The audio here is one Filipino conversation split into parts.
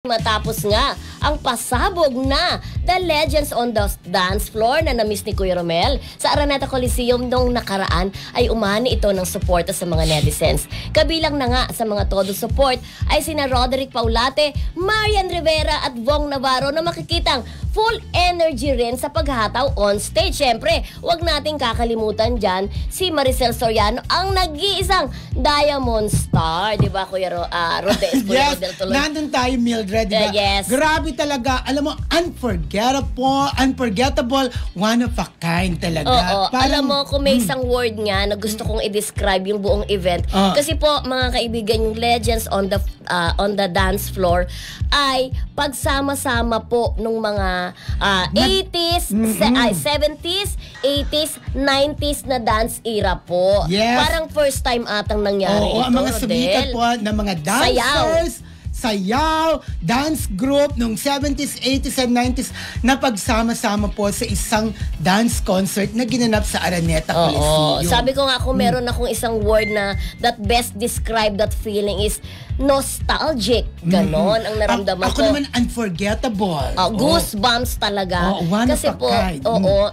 Matapos nga ang pasabog na The Legends on the Dance Floor na namiss ni Kuya Romel sa Araneta Coliseum noong nakaraan ay umani ito ng suporta sa mga netizens. Kabilang na nga sa mga todo support ay sina Roderick Paulate, Marian Rivera at Vong Navarro na makikitang full energy rin sa paghataw on stage. Siyempre, huwag nating kakalimutan dyan si Maricel Soriano, ang nag-iisang Diamond Star. Diba, Kuya Rodel? Yes, nandun tayo, Mildred. Diba? Yes. Grabe talaga. Alam mo, unforgettable, one of a kind talaga. Oo. Alam mo, kung may isang word nga na gusto kong i-describe yung buong event, kasi po, mga kaibigan, yung Legends on the Dance Floor ay pagsama-sama po nung mga 80s, 70s, 80s, 90s na dance era po. Yes. Parang first time atang nangyari ito, ang mga sumikat po na mga dancers, sayaw, dance group nung 70s, 80s, and 90s na pagsama-sama po sa isang dance concert na ginanap sa Araneta Coliseum. Sabi ko nga, kung meron akong isang word na that best describe that feeling is nostalgic. Ganon ang naramdaman ko. Ako naman unforgettable. Goosebumps talaga. Kasi po,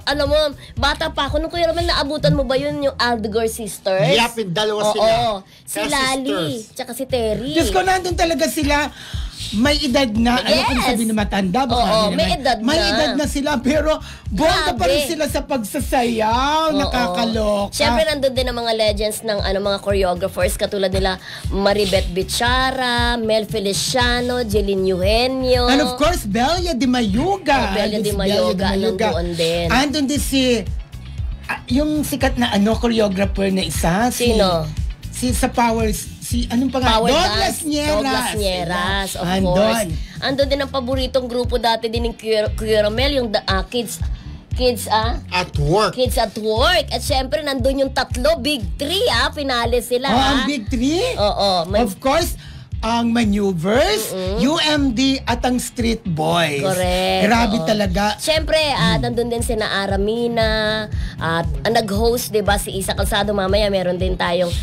alam mo, bata pa ako, nung Kuya Romel, naabutan mo ba yun yung Aldegor Sisters? Yapin, dalawa sila. Si Lali, tsaka si Terry. Diyos ko, nandun talaga sila. May edad na, yes. Ano kung sabi na matanda, may edad na. May edad na sila, pero bongga pa rin sila sa pagsasayaw. Nakakaloka. Siyempre, nandun din ang mga legends ng mga choreographers, katulad nila Maribeth Bichara, Mel Feliciano, Jeline Eugenio. And of course, Belia de Mayuga. Belia de Mayuga, nandoon din. Andun din yung sikat na choreographer na isa. Sino? Sa Powers. Anong pangalan? Douglas Nieras, of course. Andun din ang paboritong grupo dati din ng Kuya Romel, yung Kids at Work. Kids at Work. At syempre, nandun yung tatlo, Big Three, finale sila. Ang Big Three? Of course, ang Maneuvers, UMD at ang Street Boys. Correct. Grabe talaga. Siyempre, nandun din si Aramina at nag-host, diba, si Isa Calzado. Mamaya meron din tayong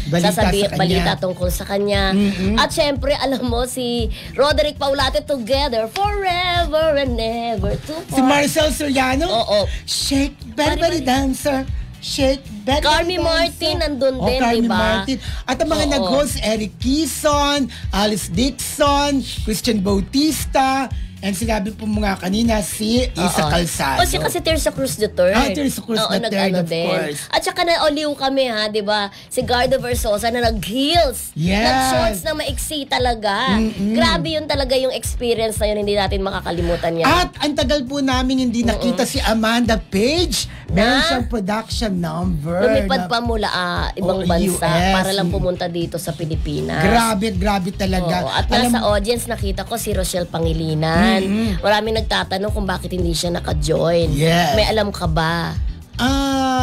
balita tungkol sa kanya. At siyempre, alam mo, si Roderick Paulate, Together Forever and Never to Part. Si Maricel Soriano? Shake, body dancer. Shake, Carmi Martin nandun din, diba? At ang mga nag-host, Eric Quezon, Alice Dixon, Christian Bautista, and sinabi po mga kanina, si Isa Calzado. Siya kasi Teresa Cruz III. Teresa Cruz III, of course. At saka naoliw kami, diba? Si Gardo Versosa na nag-heels. Yes. Nag-shorts na maiksi talaga. Grabe yun talaga yung experience na yun. Hindi natin makakalimutan yan. At ang tagal po namin hindi nakita si Amanda Page. Meron siyang production number. Lumipad pa mula ibang bansa US. para lang pumunta dito sa Pilipinas. Grabe talaga. At nasa audience nakita ko si Rochelle Pangilinan. Maraming nagtatanong kung bakit hindi siya naka-join. Yes. May alam ka ba?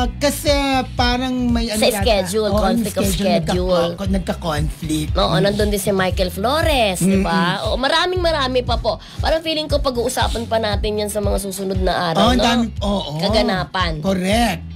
Kasi parang may sa schedule, conflict of schedule. Nagka-conflict. Nandun din si Michael Flores, di ba? Marami pa po. Parang feeling ko pag-uusapan pa natin yan sa mga susunod na araw, no? Dami, Kaganapan. Correct.